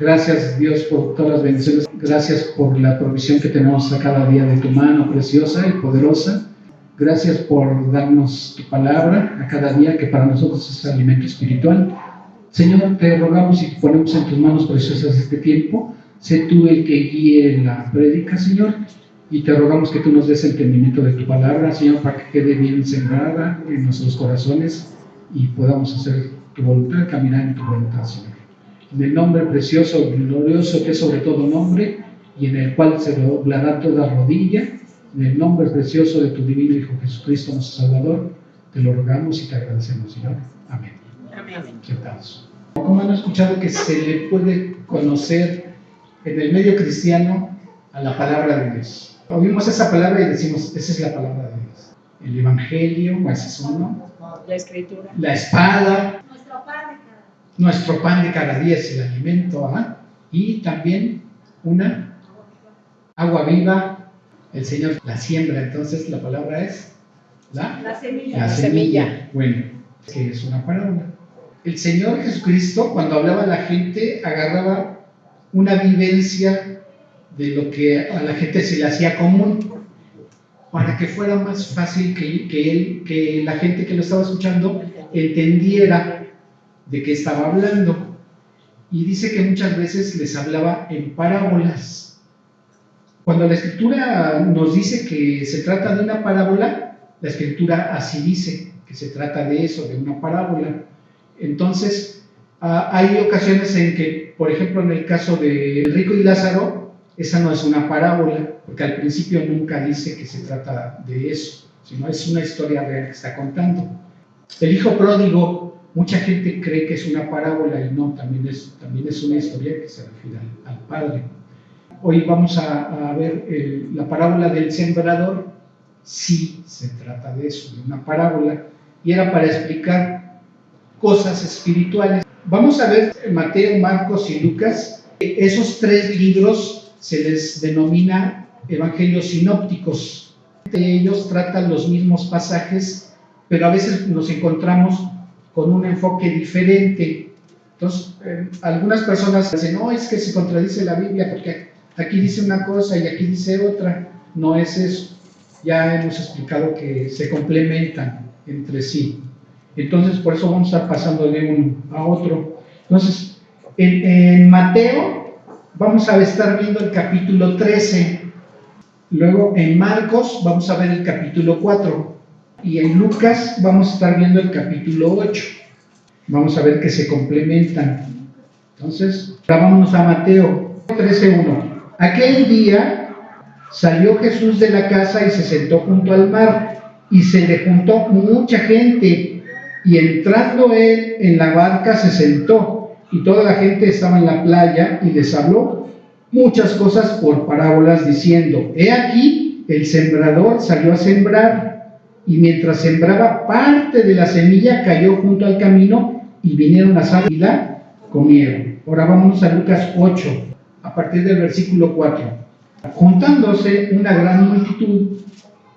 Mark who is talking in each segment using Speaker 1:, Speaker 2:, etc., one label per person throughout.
Speaker 1: Gracias, Dios, por todas las bendiciones. Gracias por la provisión que tenemos a cada día de tu mano preciosa y poderosa. Gracias por darnos tu palabra a cada día, que para nosotros es alimento espiritual. Señor, te rogamos y te ponemos en tus manos preciosas este tiempo. Sé tú el que guíe la prédica, Señor, y te rogamos que tú nos des entendimiento de tu palabra, Señor, para que quede bien sembrada en nuestros corazones y podamos hacer tu voluntad, caminar en tu voluntad, Señor. En el nombre precioso, glorioso, que es sobre todo nombre, y en el cual se doblará toda rodilla, en el nombre precioso de tu divino Hijo Jesucristo, nuestro Salvador, te lo rogamos y te agradecemos, Señor. Amén.
Speaker 2: Amén.
Speaker 1: ¿Qué tal? ¿Cómo han escuchado que se le puede conocer en el medio cristiano a la palabra de Dios? Oímos esa palabra y decimos, esa es la palabra de Dios. El Evangelio, ese es uno.
Speaker 2: La Escritura.
Speaker 1: La espada.
Speaker 3: Nuestro pan de cada día.
Speaker 1: Nuestro pan de cada día es el alimento, y también una agua viva, el Señor la siembra. Entonces la palabra es
Speaker 3: La semilla.
Speaker 1: la semilla. Bueno, que es una parábola. El Señor Jesucristo, cuando hablaba a la gente, agarraba una vivencia de lo que a la gente se le hacía común, para que fuera más fácil que la gente que lo estaba escuchando entendiera de qué estaba hablando. Y dice que muchas veces les hablaba en parábolas. Cuando la Escritura nos dice que se trata de una parábola, la Escritura así dice, que se trata de eso, de una parábola. Entonces, hay ocasiones en que, por ejemplo, en el caso de el rico y Lázaro, esa no es una parábola, porque al principio nunca dice que se trata de eso, sino es una historia real que está contando. El hijo pródigo, mucha gente cree que es una parábola y no, también es una historia que se refiere al padre. Hoy vamos a ver la parábola del sembrador. Sí se trata de eso, de una parábola, y era para explicar cosas espirituales. Vamos a ver Mateo, Marcos y Lucas. Esos tres libros se les denomina evangelios sinópticos. Ellos tratan los mismos pasajes, pero a veces nos encontramos con un enfoque diferente. Entonces, algunas personas dicen, no, es que se contradice la Biblia porque aquí dice una cosa y aquí dice otra. No es eso. Ya hemos explicado que se complementan entre sí. Entonces, por eso vamos a estar pasando de uno a otro. Entonces, en Mateo vamos a estar viendo el capítulo 13. Luego en Marcos vamos a ver el capítulo 4. Y en Lucas vamos a estar viendo el capítulo 8. Vamos a ver que se complementan. Entonces, vámonos a Mateo 13:1. Aquel día salió Jesús de la casa y se sentó junto al mar, y se le juntó mucha gente, y entrando él en la barca se sentó, y toda la gente estaba en la playa, y les habló muchas cosas por parábolas, diciendo, he aquí, el sembrador salió a sembrar, y mientras sembraba, parte de la semilla cayó junto al camino, y vinieron las aves y la comieron. Ahora vamos a Lucas 8, a partir del versículo 4. Juntándose una gran multitud,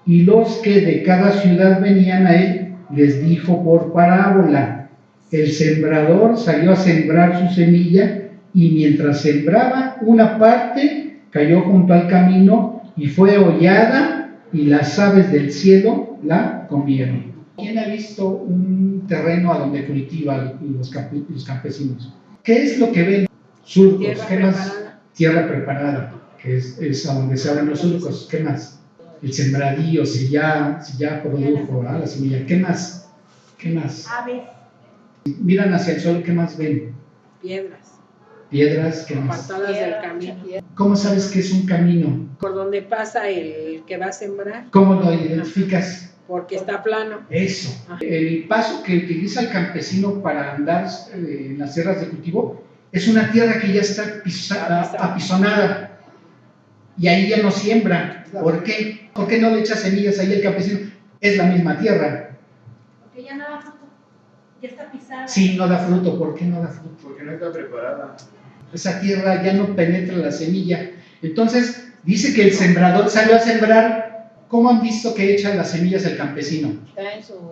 Speaker 1: y los que de cada ciudad venían a él, les dijo por parábola, el sembrador salió a sembrar su semilla, y mientras sembraba, una parte cayó junto al camino, y fue hollada, y las aves del cielo la comieron. ¿Quién ha visto un terreno a donde cultivan los campesinos? ¿Qué es lo que ven? Surcos.
Speaker 2: Tierra
Speaker 1: ¿Qué más?
Speaker 2: preparada.
Speaker 1: Tierra preparada, que es a donde se abren los surcos. ¿Qué más? El sembradío, si ya produjo la semilla. ¿Qué más? ¿Qué más?
Speaker 3: Aves.
Speaker 1: Miran hacia el suelo, ¿qué más ven?
Speaker 2: Piedras.
Speaker 1: Piedras, ¿qué más?
Speaker 2: Apartadas del camino.
Speaker 1: ¿Cómo sabes que es un camino?
Speaker 2: Por donde pasa el que va a sembrar,
Speaker 1: ¿Cómo lo identificas?
Speaker 2: porque está plano.
Speaker 1: Eso. El paso que utiliza el campesino para andar en las tierras de cultivo es una tierra que ya está apisonada, y ahí ya no siembra. ¿Por qué? ¿Por qué no le echa semillas ahí el campesino? Es la misma tierra.
Speaker 3: Porque ya no da fruto. Ya está pisada.
Speaker 1: Sí, no da fruto. ¿Por qué no da fruto?
Speaker 4: Porque no está preparada.
Speaker 1: Esa tierra ya no penetra la semilla. Entonces, dice que el sembrador salió a sembrar. ¿Cómo han visto que echa las semillas el campesino?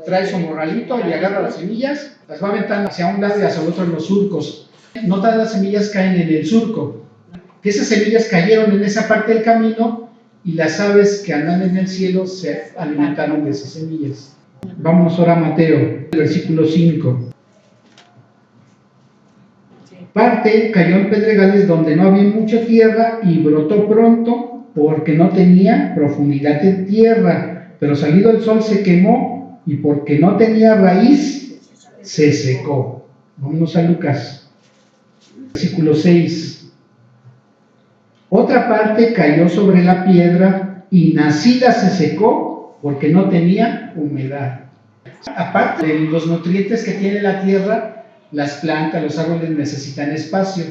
Speaker 1: Trae su morralito y agarra las semillas, las va aventando hacia un lado y hacia el otro en los surcos. No todas las semillas caen en el surco. Que esas semillas cayeron en esa parte del camino y las aves que andan en el cielo se alimentaron de esas semillas. Vámonos ahora a Mateo, versículo 5. Parte cayó en pedregales donde no había mucha tierra y brotó pronto porque no tenía profundidad de tierra, pero salido el sol se quemó y porque no tenía raíz se secó. Vámonos a Lucas, versículo 6. Otra parte cayó sobre la piedra y nacida se secó porque no tenía humedad. Aparte de los nutrientes que tiene la tierra, las plantas, los árboles necesitan espacio.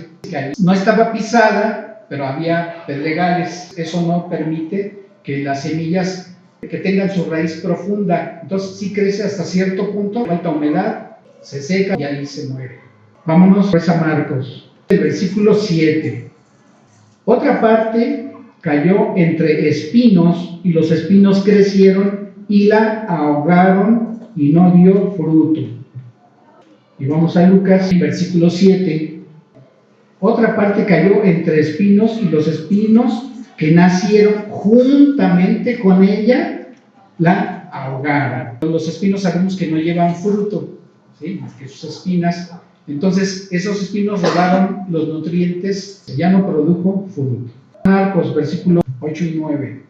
Speaker 1: No estaba pisada, pero había pedregales. Eso no permite que las semillas que tengan su raíz profunda. Entonces sí crece hasta cierto punto, falta humedad, se seca y ahí se muere. Vámonos pues a Marcos, el versículo 7. Otra parte cayó entre espinos y los espinos crecieron y la ahogaron y no dio fruto. Y vamos a Lucas, versículo 7. Otra parte cayó entre espinos y los espinos que nacieron juntamente con ella la ahogaron. Los espinos sabemos que no llevan fruto, ¿sí? Más que sus espinas. Entonces esos espinos robaron los nutrientes, ya no produjo fruto. Marcos, versículo 8 y 9.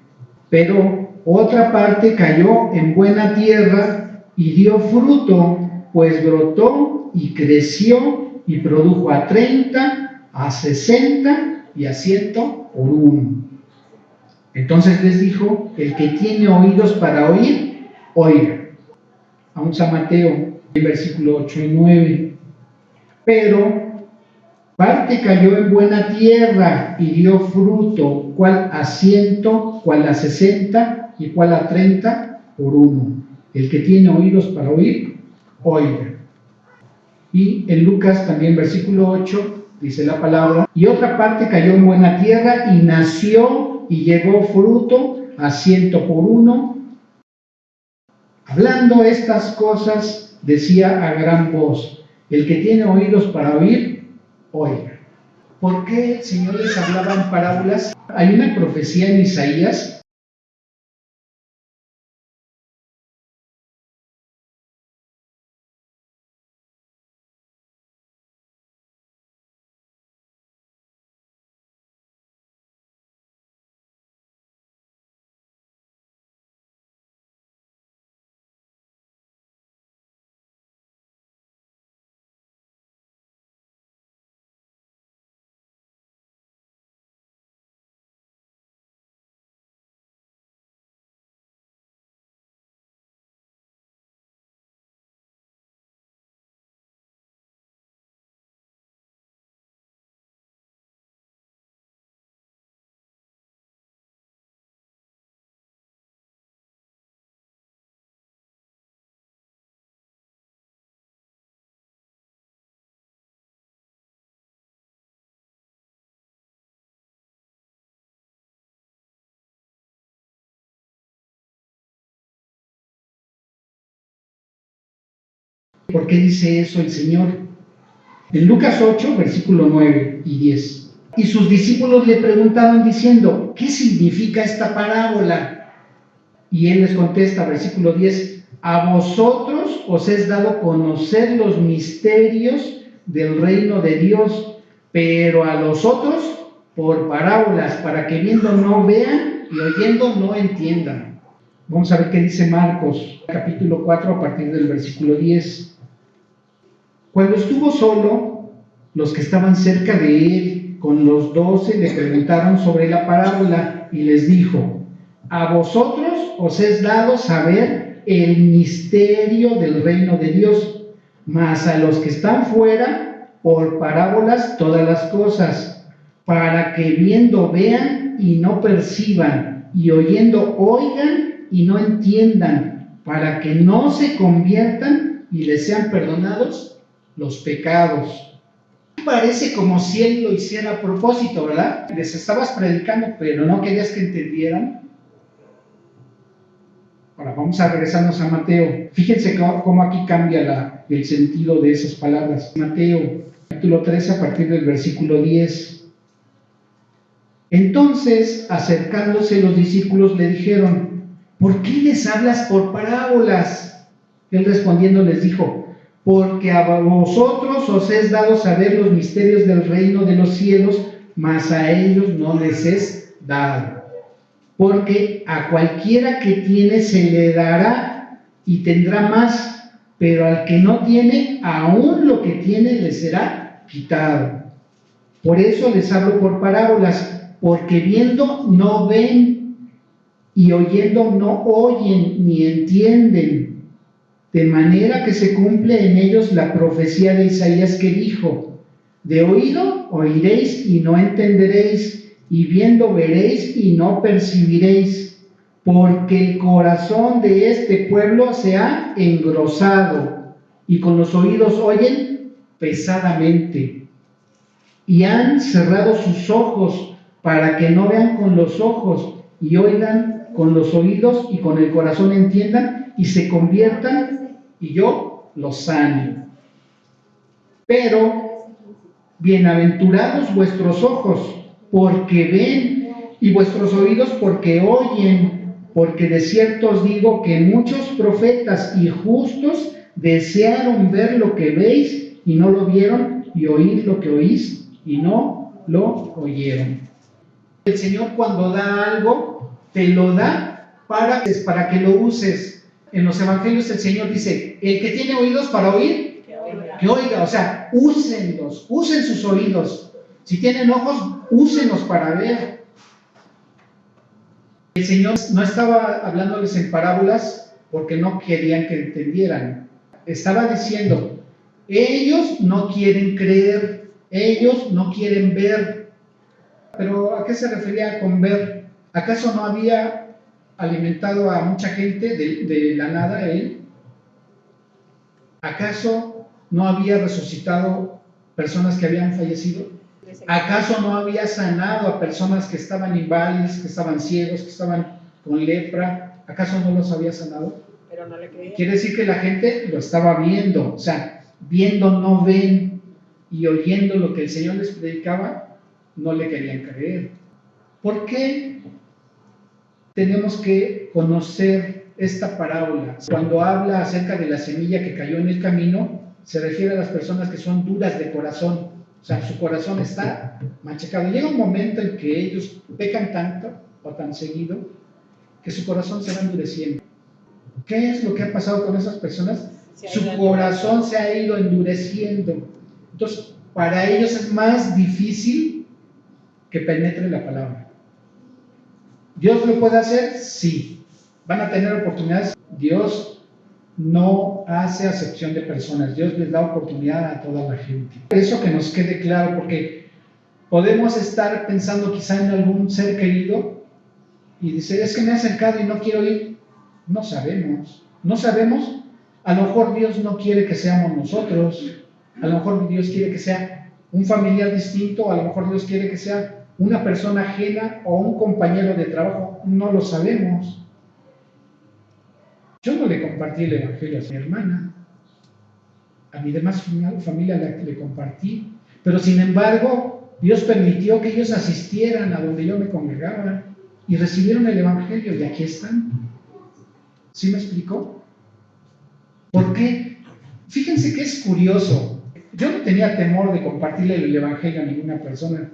Speaker 1: Pero otra parte cayó en buena tierra y dio fruto, pues brotó y creció y produjo a 30, a 60 y a 100 por uno. Entonces les dijo: el que tiene oídos para oír, oiga. Vamos a Mateo, versículo 8 y 9. Pero parte cayó en buena tierra y dio fruto, cual a 100, cual a 60 y cual a 30 por uno. El que tiene oídos para oír, oiga. Y en Lucas también versículo 8 dice la palabra: y otra parte cayó en buena tierra y nació y llevó fruto a 100 por uno. Hablando estas cosas decía a gran voz: el que tiene oídos para oír, oiga. ¿Por qué el Señor les hablaba en parábolas? Hay una profecía en Isaías ¿Por qué dice eso el Señor? En Lucas 8, versículo 9 y 10. Y sus discípulos le preguntaron diciendo: ¿qué significa esta parábola? Y él les contesta, versículo 10: a vosotros os es dado conocer los misterios del reino de Dios, pero a los otros por parábolas, para que viendo no vean y oyendo no entiendan. Vamos a ver qué dice Marcos, capítulo 4, a partir del versículo 10. Cuando estuvo solo, los que estaban cerca de él, con los 12, le preguntaron sobre la parábola y les dijo: a vosotros os es dado saber el misterio del reino de Dios, mas a los que están fuera, por parábolas todas las cosas, para que viendo vean y no perciban, y oyendo oigan y no entiendan, para que no se conviertan y les sean perdonados los pecados. Parece como si él lo hiciera a propósito, ¿verdad? Les estabas predicando, pero no querías que entendieran. Ahora vamos a regresarnos a Mateo. Fíjense cómo aquí cambia el sentido de esas palabras. Mateo, capítulo 13, a partir del versículo 10. Entonces, acercándose los discípulos le dijeron: ¿por qué les hablas por parábolas? Él respondiendo les dijo: porque a vosotros os es dado saber los misterios del reino de los cielos, mas a ellos no les es dado. Porque a cualquiera que tiene se le dará y tendrá más, pero al que no tiene, aún lo que tiene le será quitado. Por eso les hablo por parábolas, porque viendo no ven, y oyendo no oyen ni entienden, de manera que se cumple en ellos la profecía de Isaías que dijo: de oído oiréis y no entenderéis, y viendo veréis y no percibiréis, porque el corazón de este pueblo se ha engrosado, y con los oídos oyen pesadamente, y han cerrado sus ojos para que no vean con los ojos, y oigan con los oídos, y con el corazón entiendan, y se conviertan, y yo los sane. Pero bienaventurados vuestros ojos, porque ven, y vuestros oídos, porque oyen, porque de cierto os digo que muchos profetas y justos desearon ver lo que veis y no lo vieron, y oír lo que oís y no lo oyeron. El Señor, cuando da algo, te lo da para que lo uses. En los evangelios el Señor dice: el que tiene oídos para oír, que oiga. O sea, úsenlos, usen sus oídos. Si tienen ojos, úsenlos para ver. El Señor no estaba hablándoles en parábolas porque no querían que entendieran. Estaba diciendo: ellos no quieren creer, ellos no quieren ver. Pero ¿a qué se refería con ver? ¿Acaso no había alimentado a mucha gente de la nada él? ¿Acaso no había resucitado personas que habían fallecido? ¿Acaso no había sanado a personas que estaban inválidos, que estaban ciegos, que estaban con lepra? ¿Acaso no los había sanado?
Speaker 2: Pero no le creían.
Speaker 1: Quiere decir que la gente lo estaba viendo. O sea, viendo no ven, y oyendo lo que el Señor les predicaba, no le querían creer. ¿Por qué tenemos que conocer esta parábola? Cuando habla acerca de la semilla que cayó en el camino, se refiere a las personas que son duras de corazón. O sea, su corazón está machacado. Llega un momento en que ellos pecan tanto o tan seguido que su corazón se va endureciendo. ¿Qué es lo que ha pasado con esas personas? Su corazón se ha ido endureciendo. Entonces, para ellos es más difícil que penetre la palabra. ¿Dios lo puede hacer? Sí. ¿Van a tener oportunidades? Dios no hace acepción de personas. Dios les da oportunidad a toda la gente. Eso que nos quede claro, porque podemos estar pensando quizá en algún ser querido y dice: es que me he acercado y no quiero ir. No sabemos. A lo mejor Dios no quiere que seamos nosotros. A lo mejor Dios quiere que sea un familiar distinto. A lo mejor Dios quiere que sea una persona ajena o un compañero de trabajo. No lo sabemos. Yo no le compartí el evangelio a mi hermana, a mi demás familia le compartí, pero sin embargo Dios permitió que ellos asistieran a donde yo me congregaba y recibieron el evangelio, y aquí están. ¿Sí me explicó? ¿Por qué? Fíjense que es curioso. Yo no tenía temor de compartirle el evangelio a ninguna persona.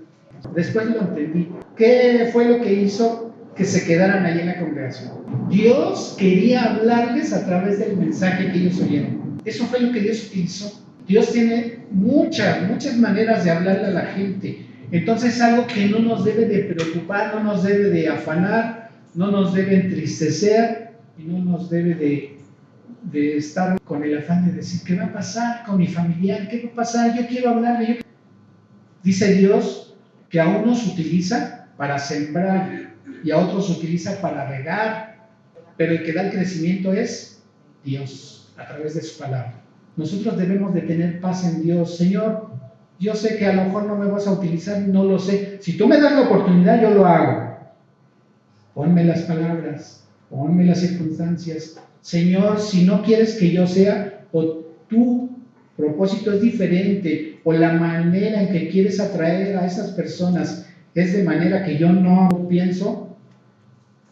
Speaker 1: Después lo entendí. ¿Qué fue lo que hizo que se quedaran ahí en la congregación? Dios quería hablarles a través del mensaje que ellos oyeron. Eso fue lo que Dios utilizó. Dios tiene muchas maneras de hablarle a la gente. Entonces es algo que no nos debe de preocupar, no nos debe de afanar, no nos debe entristecer y no nos debe de estar con el afán de decir: ¿qué va a pasar con mi familiar? ¿Qué va a pasar? Yo quiero hablarle. Dice Dios que a unos utiliza para sembrar y a otros utiliza para regar, pero el que da el crecimiento es Dios, a través de su palabra. Nosotros debemos de tener paz en Dios. Señor, yo sé que a lo mejor no me vas a utilizar, no lo sé. Si tú me das la oportunidad, yo lo hago. Ponme las palabras, ponme las circunstancias. Señor, si no quieres que yo sea, o tu propósito es diferente, o la manera en que quieres atraer a esas personas es de manera que yo no pienso,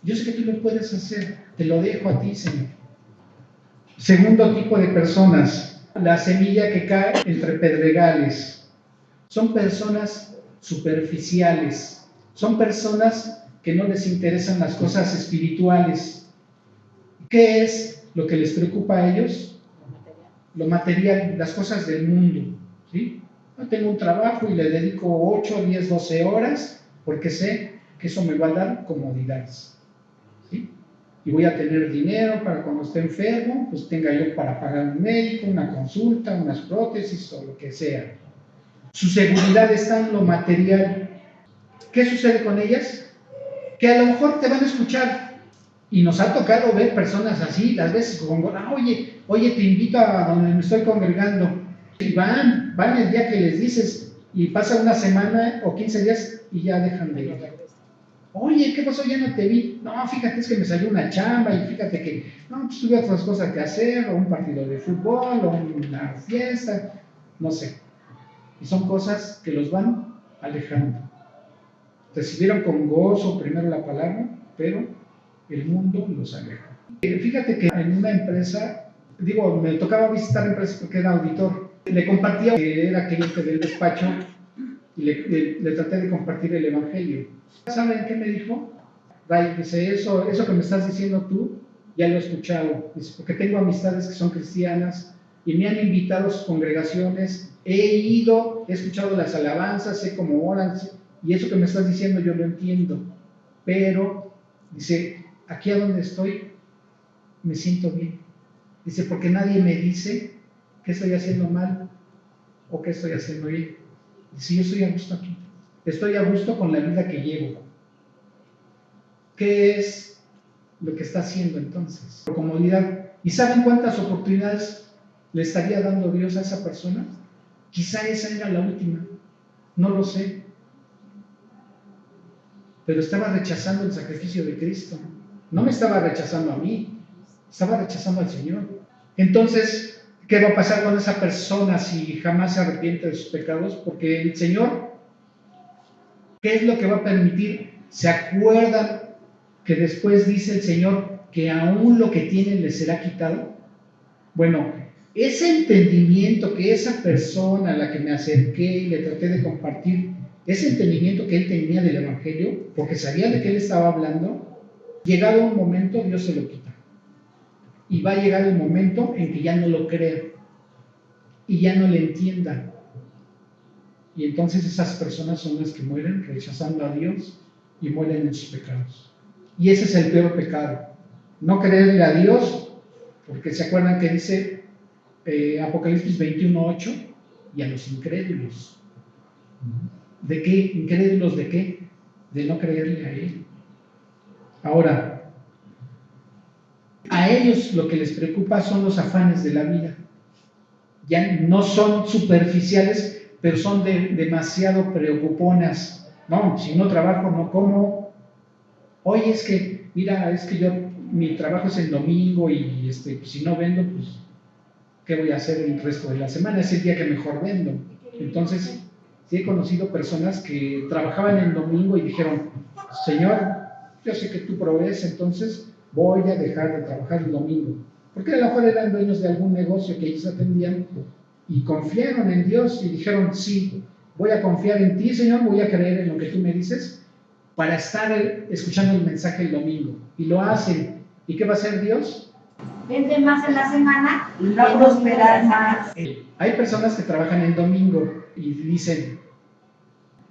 Speaker 1: yo sé que tú lo puedes hacer, te lo dejo a ti, Señor. Segundo tipo de personas, la semilla que cae entre pedregales. Son personas superficiales, son personas que no les interesan las cosas espirituales. ¿Qué es lo que les preocupa a ellos? Lo material, las cosas del mundo, ¿sí? Yo tengo un trabajo y le dedico 8, 10, 12 horas porque sé que eso me va a dar comodidades, ¿sí? Y voy a tener dinero para cuando esté enfermo, pues tenga yo para pagar un médico, una consulta, unas prótesis o lo que sea. Su seguridad está en lo material. ¿Qué sucede con ellas? Que a lo mejor te van a escuchar. Y nos ha tocado ver personas así, las veces como, oye, te invito a donde me estoy congregando. Y van el día que les dices, y pasa una semana o 15 días y ya dejan de ir. Oye, ¿qué pasó? Ya no te vi. No, fíjate, es que me salió una chamba y fíjate que, no, pues tuve otras cosas que hacer, o un partido de fútbol, o una fiesta, no sé. Y son cosas que los van alejando. Recibieron con gozo primero la palabra, pero el mundo los aleja. Fíjate que en una empresa, me tocaba visitar empresas porque era auditor. Le compartía que era cliente del despacho y le traté de compartir el evangelio. ¿Saben qué me dijo? Ray, dice, eso que me estás diciendo tú, ya lo he escuchado. Dice, porque tengo amistades que son cristianas y me han invitado a sus congregaciones, he escuchado las alabanzas, sé cómo oran, y eso que me estás diciendo yo lo entiendo, pero, dice, aquí a donde estoy, me siento bien. Dice, porque nadie me dice que estoy haciendo mal o que estoy haciendo bien. Dice, yo estoy a gusto aquí, estoy a gusto con la vida que llevo. ¿Qué es lo que está haciendo entonces? Por comodidad. ¿Y saben cuántas oportunidades le estaría dando Dios a esa persona? Quizá esa era la última, no lo sé. Pero estaba rechazando el sacrificio de Cristo. No me estaba rechazando a mí, estaba rechazando al Señor. Entonces, ¿qué va a pasar con esa persona si jamás se arrepiente de sus pecados? Porque el Señor, ¿qué es lo que va a permitir? ¿Se acuerdan que después dice el Señor que aún lo que tienen les será quitado? Bueno, ese entendimiento que esa persona a la que me acerqué y le traté de compartir, ese entendimiento que él tenía del Evangelio, porque sabía de qué él estaba hablando, llegado un momento Dios se lo quita. Y va a llegar el momento en que ya no lo crea y ya no le entienda. Y entonces esas personas son las que mueren rechazando a Dios y mueren en sus pecados. Y ese es el peor pecado. No creerle a Dios, porque se acuerdan que dice Apocalipsis 21:8, y a los incrédulos. ¿De qué? ¿Incrédulos de qué? De no creerle a Él. Ahora, a ellos lo que les preocupa son los afanes de la vida. Ya no son superficiales, pero son demasiado preocuponas. No, si no trabajo, no como. Oye, es que mi trabajo es el domingo y pues, si no vendo, pues, ¿qué voy a hacer el resto de la semana? Es el día que mejor vendo. Entonces, sí he conocido personas que trabajaban el domingo y dijeron, Señor, yo sé que tú provees, entonces voy a dejar de trabajar el domingo. Porque a lo mejor eran dueños de algún negocio que ellos atendían y confiaron en Dios y dijeron, sí, voy a confiar en ti, Señor, voy a creer en lo que tú me dices para estar escuchando el mensaje el domingo. Y lo hacen. ¿Y qué va a hacer Dios?
Speaker 3: Vende más en la semana y va a prosperar más.
Speaker 1: Hay personas que trabajan el domingo y dicen,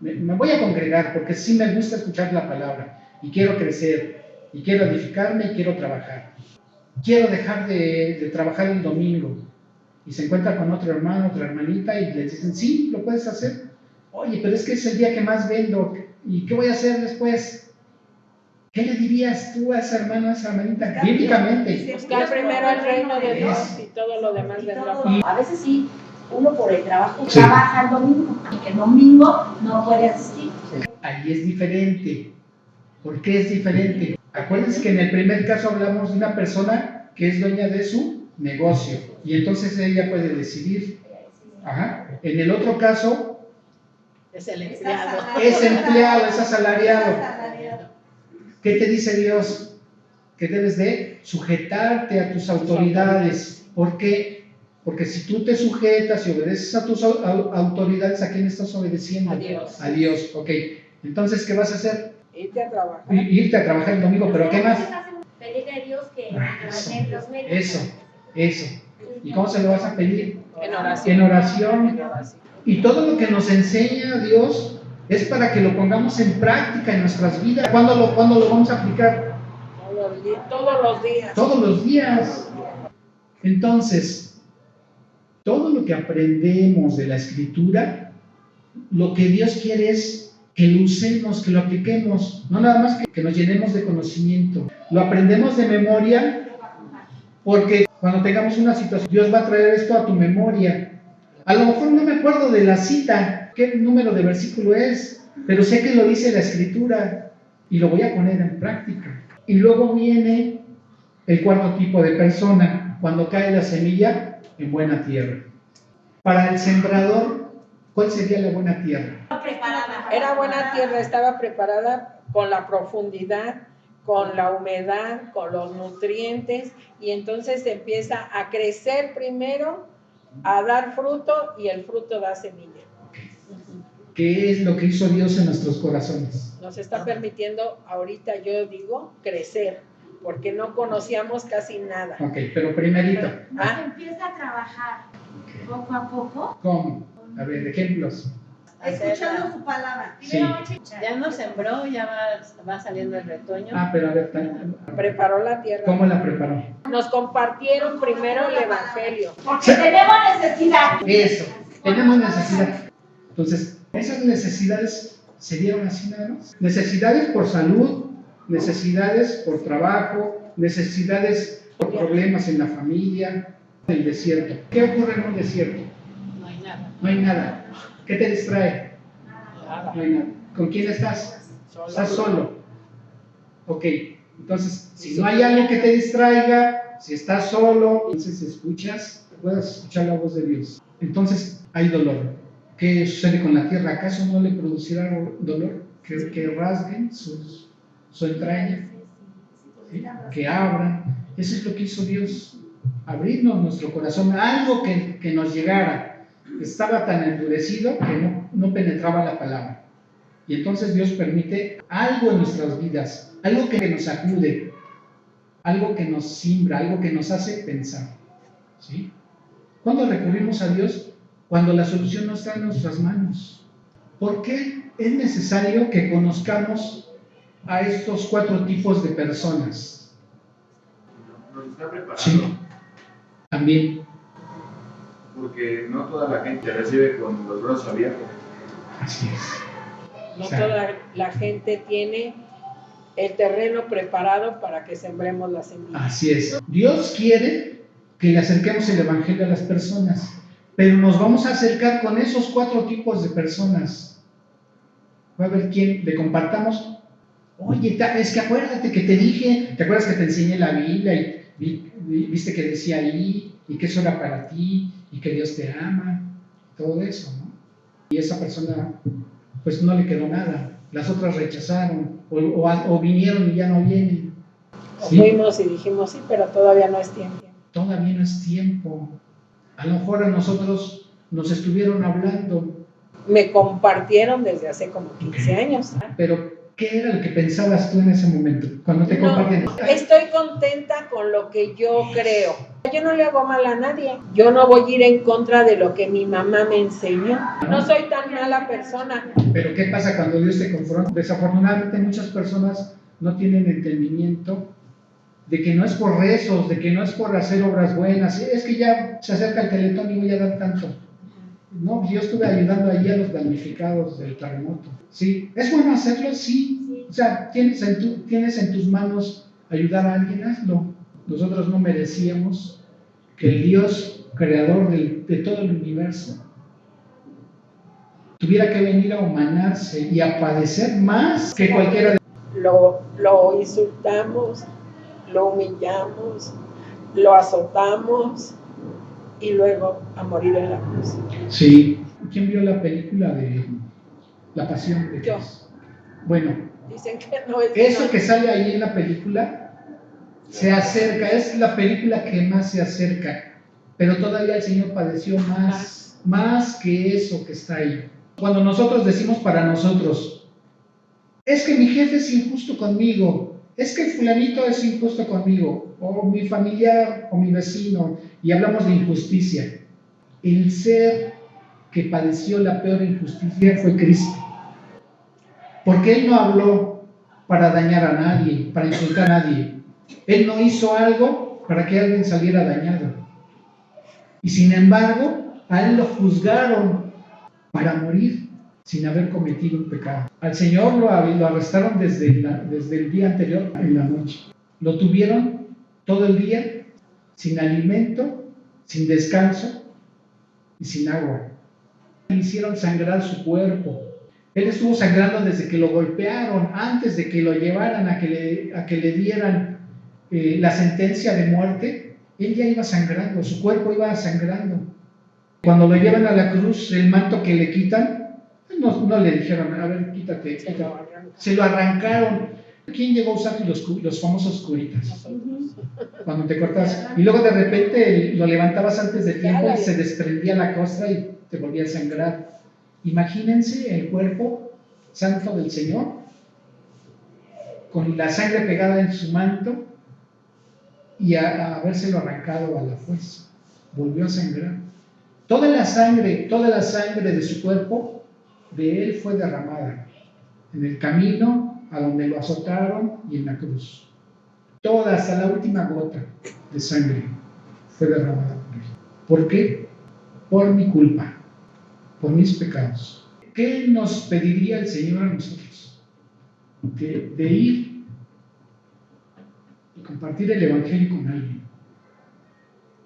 Speaker 1: me voy a congregar porque sí me gusta escuchar la palabra y quiero crecer y quiero edificarme y quiero trabajar. Quiero dejar de trabajar el domingo. Y se encuentra con otro hermano, otra hermanita y les dicen, sí, lo puedes hacer. Oye, pero es que es el día que más vendo. ¿Y qué voy a hacer después? ¿Qué le dirías tú a ese hermano, a esa hermanita? Bíblicamente.
Speaker 2: Buscar primero el reino de Dios y todo lo demás vendrá.
Speaker 3: A veces sí, uno por el trabajo trabaja el domingo, y el domingo no puede asistir.
Speaker 1: Ahí es diferente. ¿Por qué es diferente? Acuérdense que en el primer caso hablamos de una persona que es dueña de su negocio y entonces ella puede decidir Ajá. En el otro caso,
Speaker 2: Es el empleado.
Speaker 1: es empleado, es asalariado. ¿Qué te dice Dios? Que debes de sujetarte a tus autoridades. ¿Por qué? Porque si tú te sujetas y obedeces a tus autoridades, ¿a quién estás obedeciendo?
Speaker 2: A Dios.
Speaker 1: A Dios, ok. Entonces, ¿qué vas a hacer?
Speaker 2: Irte a trabajar.
Speaker 1: Irte a trabajar el domingo, ¿pero qué más?
Speaker 3: Pedirle a Dios que los medios.
Speaker 1: Eso. ¿Y cómo se lo vas a pedir?
Speaker 2: En oración.
Speaker 1: En oración. Y todo lo que nos enseña Dios es para que lo pongamos en práctica en nuestras vidas. ¿Cuándo lo vamos a aplicar?
Speaker 2: Todos los días.
Speaker 1: Todos los días. Entonces, todo lo que aprendemos de la Escritura, lo que Dios quiere es que lo usemos, que lo apliquemos, no nada más que nos llenemos de conocimiento. Lo aprendemos de memoria porque cuando tengamos una situación, Dios va a traer esto a tu memoria. A lo mejor no me acuerdo de la cita, qué número de versículo es, pero sé que lo dice la Escritura y lo voy a poner en práctica. Y luego viene el cuarto tipo de persona, cuando cae la semilla en buena tierra. Para el sembrador, ¿cuál sería la buena tierra?
Speaker 2: Era buena tierra, estaba preparada con la profundidad, con la humedad, con los nutrientes, y entonces empieza a crecer primero, a dar fruto, y el fruto da semilla.
Speaker 1: ¿Qué es lo que hizo Dios en nuestros corazones?
Speaker 2: Nos está permitiendo ahorita, yo digo, crecer, porque no conocíamos casi nada.
Speaker 1: Ok, pero primerito.
Speaker 3: Nos empieza a trabajar poco a poco.
Speaker 1: ¿Cómo? A ver, ejemplos.
Speaker 3: Escuchando su palabra.
Speaker 1: Sí.
Speaker 4: Ya nos sembró, ya va saliendo el retoño.
Speaker 1: Pero a ver,
Speaker 2: Preparó la tierra.
Speaker 1: ¿cómo la preparó?
Speaker 2: Nos compartieron primero el evangelio.
Speaker 3: Porque tenemos necesidad.
Speaker 1: Eso, tenemos necesidad. Entonces, esas necesidades se dieron así nada más. Necesidades por salud, necesidades por trabajo, necesidades por problemas en la familia, en el desierto. ¿Qué ocurre en un desierto?
Speaker 4: No hay nada.
Speaker 1: No hay nada. ¿Qué te distrae?
Speaker 2: Nada.
Speaker 1: No hay nada. ¿Con quién estás? Estás solo. Ok, entonces, si no hay algo que te distraiga, si estás solo, entonces escuchas, puedes escuchar la voz de Dios. Entonces, hay dolor. ¿Qué sucede con la tierra? ¿Acaso no le producirá dolor? Que rasguen su entraña, ¿sí? Que abran. Eso es lo que hizo Dios, abrirnos nuestro corazón, algo que nos llegara. Estaba tan endurecido que no penetraba la palabra. Y entonces Dios permite algo en nuestras vidas, algo que nos sacude, algo que nos simbra, algo que nos hace pensar, ¿sí? ¿Cuándo recurrimos a Dios? Cuando la solución no está en nuestras manos. ¿Por qué es necesario que conozcamos a estos 4 tipos de personas?
Speaker 5: Nos está preparando.
Speaker 1: Sí, también.
Speaker 5: Porque no toda la gente recibe con los brazos abiertos.
Speaker 1: Así es.
Speaker 2: No toda la gente tiene el terreno preparado para que sembremos la semilla.
Speaker 1: Así es. Dios quiere que le acerquemos el evangelio a las personas, pero nos vamos a acercar con esos 4 tipos de personas. Va a ver quién le compartamos. Oye, es que acuérdate que te dije, ¿te acuerdas que te enseñé la Biblia y viste que decía ahí y que eso era para ti y que Dios te ama? Todo eso, ¿no? Y esa persona, pues no le quedó nada. Las otras rechazaron o vinieron y ya no vienen. ¿Sí?
Speaker 2: Fuimos y dijimos, sí, pero todavía no es tiempo.
Speaker 1: Todavía no es tiempo. A lo mejor a nosotros nos estuvieron hablando.
Speaker 2: Me compartieron desde hace como 15 años.
Speaker 1: Pero, ¿qué era lo que pensabas tú en ese momento? Cuando te compartían.
Speaker 2: Estoy contenta con lo que yo creo. Yo no le hago mal a nadie. Yo no voy a ir en contra de lo que mi mamá me enseñó. No soy tan mala persona.
Speaker 1: Pero, ¿qué pasa cuando Dios te confronta? Desafortunadamente, muchas personas no tienen entendimiento de que no es por rezos, de que no es por hacer obras buenas. Es que ya se acerca el Teletón y voy a dar tanto. No, yo estuve ayudando allí a los damnificados del terremoto. Sí, ¿es bueno hacerlo? Sí. O sea, tienes en tus manos ayudar a alguien, hazlo. Nosotros no merecíamos que el Dios creador de todo el universo tuviera que venir a humanarse y a padecer más que cualquiera de
Speaker 2: Lo insultamos, lo humillamos, lo azotamos y luego a morir en la cruz.
Speaker 1: Sí. ¿Quién vio la película de La Pasión de
Speaker 2: Yo.
Speaker 1: Cristo? Bueno,
Speaker 2: Dicen que no es
Speaker 1: eso que sale ahí en la película se acerca, es la película que más se acerca, pero todavía el Señor padeció más que eso que está ahí. Cuando nosotros decimos para nosotros, es que mi jefe es injusto conmigo, es que el fulanito es injusto conmigo, o mi familiar, o mi vecino, y hablamos de injusticia. El ser que padeció la peor injusticia fue Cristo, porque Él no habló para dañar a nadie, para insultar a nadie. Él no hizo algo para que alguien saliera dañado. Y sin embargo, a Él lo juzgaron para morir sin haber cometido un pecado. Al Señor lo arrestaron desde el día anterior en la noche. Lo tuvieron todo el día sin alimento, sin descanso y sin agua. Hicieron sangrar su cuerpo. Él estuvo sangrando desde que lo golpearon, antes de que lo llevaran a que le dieran la sentencia de muerte. Él ya iba sangrando, su cuerpo iba sangrando. Cuando lo llevan a la cruz, el manto que le quitan, no le dijeron, a ver, quítate. Se lo arrancaron. ¿Quién llegó a usar los famosos curitas? Cuando te cortas. Y luego de repente lo levantabas antes de tiempo y se desprendía la costra y te volvía a sangrar. Imagínense el cuerpo santo del Señor, con la sangre pegada en su manto y a habérselo arrancado a la fuerza. Volvió a sangrar. Toda la sangre de su cuerpo, de él fue derramada en el camino a donde lo azotaron y en la cruz. Toda, hasta la última gota de sangre fue derramada por él. ¿Por qué? Por mi culpa, por mis pecados. ¿Qué nos pediría el Señor a nosotros? De ir y compartir el Evangelio con alguien.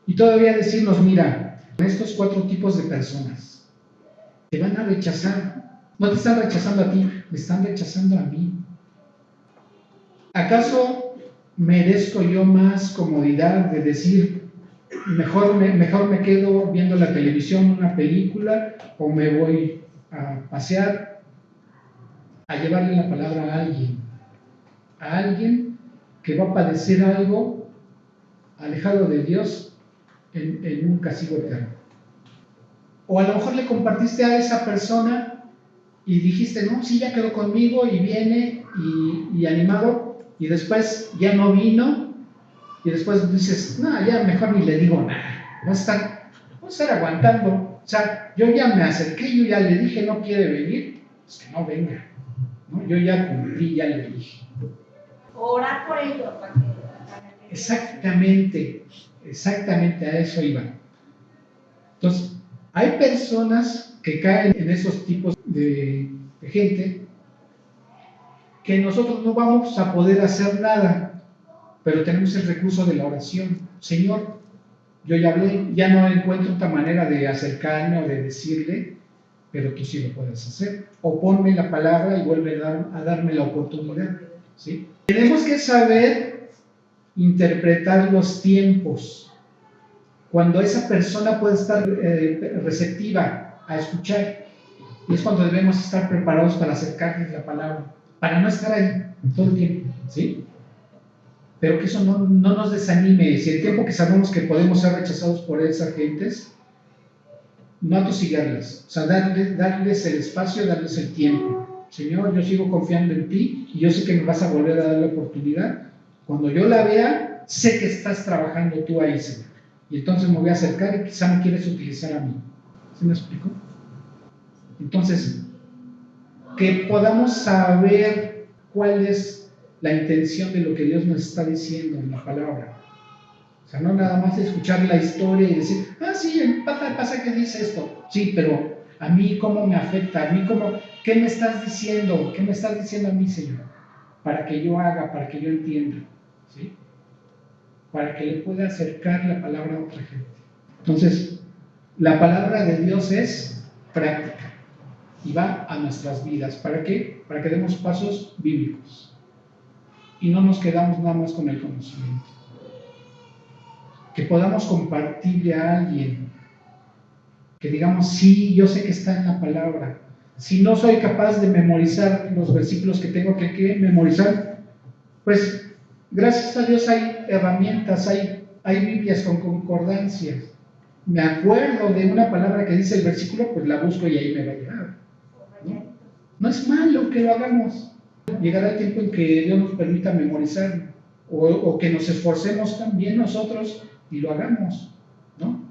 Speaker 1: Y todavía decirnos, mira, estos 4 tipos de personas te van a rechazar. No te están rechazando a ti, me están rechazando a mí. ¿Acaso merezco yo más comodidad de decir, mejor me quedo viendo la televisión, una película, o me voy a pasear, a llevarle la palabra a alguien que va a padecer algo alejado de Dios en un castigo eterno? O a lo mejor le compartiste a esa persona y dijiste, no, sí, ya quedó conmigo y viene y animado, y después ya no vino, y después dices, no, ya mejor ni le digo nada, va a estar aguantando. O sea, yo ya me acerqué, yo ya le dije, no quiere venir, pues que no venga, ¿no? Yo ya cumplí, ya le dije.
Speaker 3: Orar por ellos.
Speaker 1: Exactamente a eso iba. Entonces, hay personas que caen en esos tipos de gente que nosotros no vamos a poder hacer nada, pero tenemos el recurso de la oración. Señor, yo ya hablé, ya no encuentro otra manera de acercarme o de decirle, pero tú sí lo puedes hacer. O ponme la palabra y vuelve a darme la oportunidad, ¿sí? Tenemos que saber interpretar los tiempos. Cuando esa persona puede estar receptiva a escuchar, y es cuando debemos estar preparados para acercarles la palabra, para no estar ahí todo el tiempo, ¿sí? Pero que eso no nos desanime. Si el tiempo que sabemos que podemos ser rechazados por esas gentes, no atosigarlas, o sea, darles el espacio, darles el tiempo. Señor, yo sigo confiando en ti y yo sé que me vas a volver a dar la oportunidad. Cuando yo la vea, sé que estás trabajando tú ahí, Señor. Y entonces me voy a acercar y quizá me quieres utilizar a mí. ¿Sí me explico? Entonces, que podamos saber cuál es la intención de lo que Dios nos está diciendo en la palabra. O sea, no nada más escuchar la historia y decir, sí, pasa que dice esto. Sí, pero a mí cómo me afecta, a mí ¿qué me estás diciendo? ¿Qué me estás diciendo a mí, Señor? Para que yo haga, para que yo entienda, ¿sí? Para que le pueda acercar la palabra a otra gente. Entonces, la palabra de Dios es práctica y va a nuestras vidas. ¿Para qué? Para que demos pasos bíblicos y no nos quedamos nada más con el conocimiento. Que podamos compartirle a alguien que digamos, sí, yo sé que está en la palabra. Si no soy capaz de memorizar los versículos que tengo que memorizar, pues gracias a Dios hay herramientas, hay Biblias con concordancias. Me acuerdo de una palabra que dice el versículo, pues la busco y ahí me va a llegar. No es malo que lo hagamos. Llegará el tiempo en que Dios nos permita memorizar o que nos esforcemos también nosotros y lo hagamos, ¿no?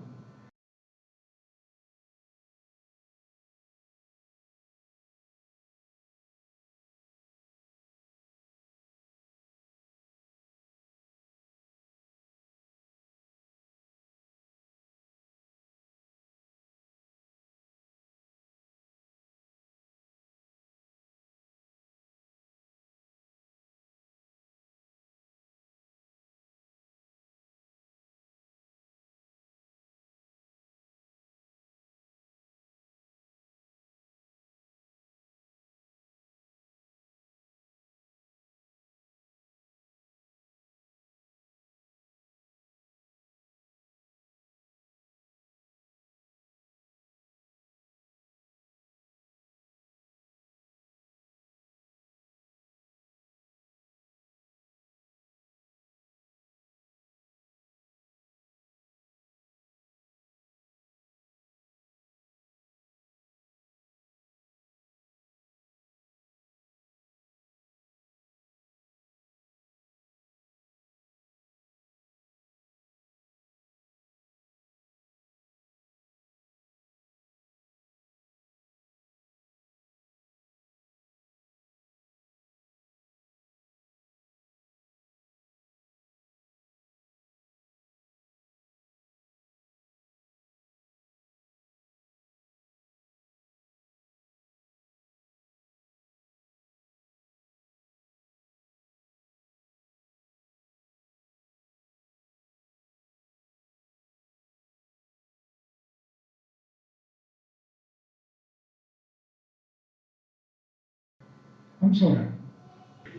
Speaker 1: Vamos a orar.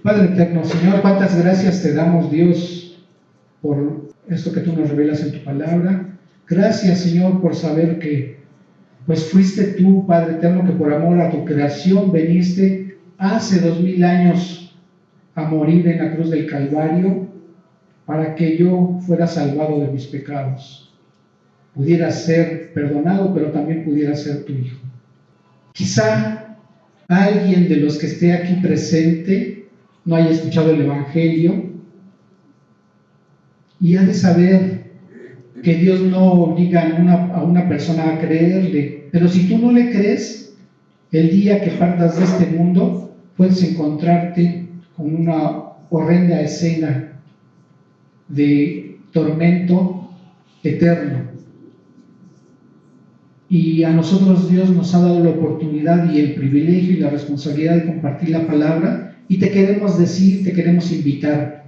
Speaker 1: Padre eterno, Señor, cuántas gracias te damos, Dios, por esto que tú nos revelas en tu palabra. Gracias, Señor, por saber que pues fuiste tú, Padre eterno, que por amor a tu creación veniste hace 2000 años a morir en la cruz del Calvario para que yo fuera salvado de mis pecados, pudiera ser perdonado, pero también pudiera ser tu hijo. Quizá alguien de los que esté aquí presente no haya escuchado el Evangelio y ha de saber que Dios no obliga a una persona a creerle, pero si tú no le crees, el día que partas de este mundo puedes encontrarte con una horrenda escena de tormento eterno. Y a nosotros Dios nos ha dado la oportunidad y el privilegio y la responsabilidad de compartir la palabra, y te queremos decir, te queremos invitar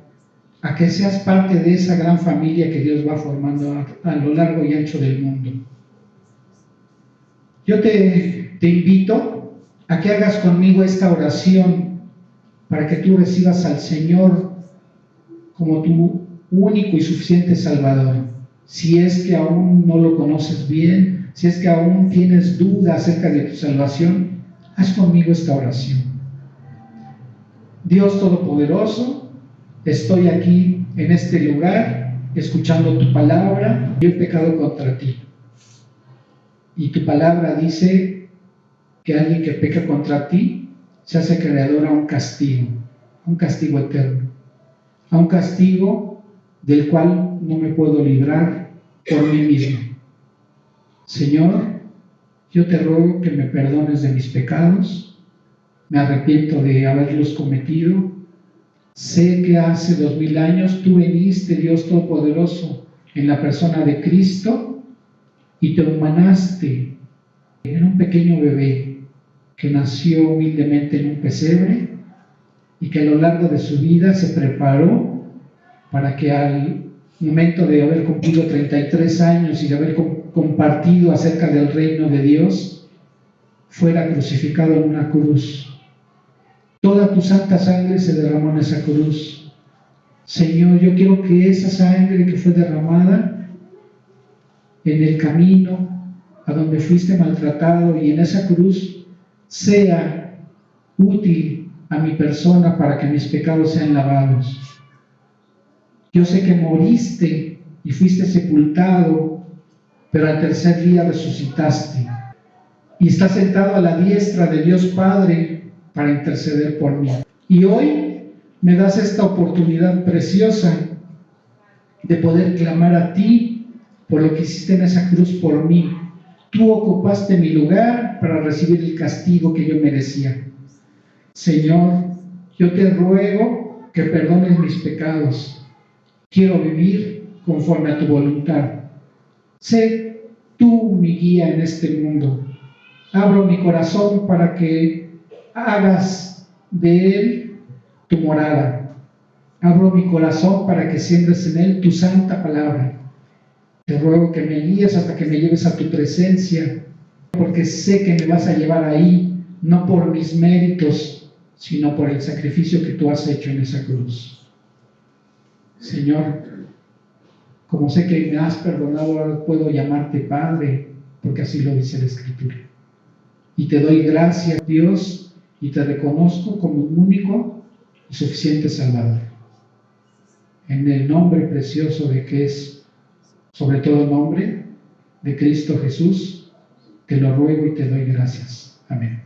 Speaker 1: a que seas parte de esa gran familia que Dios va formando a lo largo y ancho del mundo. Yo te invito a que hagas conmigo esta oración para que tú recibas al Señor como tu único y suficiente Salvador. Si es que aún no lo conoces bien, si es que aún tienes duda acerca de tu salvación, haz conmigo esta oración. Dios Todopoderoso, estoy aquí en este lugar escuchando tu palabra. Yo he pecado contra ti. Y tu palabra dice que alguien que peca contra ti se hace acreedor a un castigo eterno, a un castigo del cual no me puedo librar por mí mismo. Señor, yo te ruego que me perdones de mis pecados, me arrepiento de haberlos cometido. Sé que hace 2000 años tú viniste, Dios Todopoderoso, en la persona de Cristo y te humanaste en un pequeño bebé que nació humildemente en un pesebre y que a lo largo de su vida se preparó para que al momento de haber cumplido 33 años y de haber compartido acerca del reino de Dios, fuera crucificado en una cruz. Toda tu santa sangre se derramó en esa cruz. Señor, yo quiero que esa sangre que fue derramada en el camino a donde fuiste maltratado y en esa cruz sea útil a mi persona para que mis pecados sean lavados. Yo sé que moriste y fuiste sepultado, pero al tercer día resucitaste y estás sentado a la diestra de Dios Padre para interceder por mí. Y hoy me das esta oportunidad preciosa de poder clamar a ti por lo que hiciste en esa cruz por mí. Tú ocupaste mi lugar para recibir el castigo que yo merecía. Señor, yo te ruego que perdones mis pecados. Quiero vivir conforme a tu voluntad. Sé tú mi guía en este mundo. Abro mi corazón para que hagas de él tu morada. Abro mi corazón para que siembres en él tu santa palabra. Te ruego que me guíes hasta que me lleves a tu presencia, porque sé que me vas a llevar ahí, no por mis méritos, sino por el sacrificio que tú has hecho en esa cruz. Señor, como sé que me has perdonado, ahora puedo llamarte Padre, porque así lo dice la Escritura. Y te doy gracias, Dios, y te reconozco como un único y suficiente Salvador. En el nombre precioso de que es sobre todo nombre, de Cristo Jesús, te lo ruego y te doy gracias. Amén.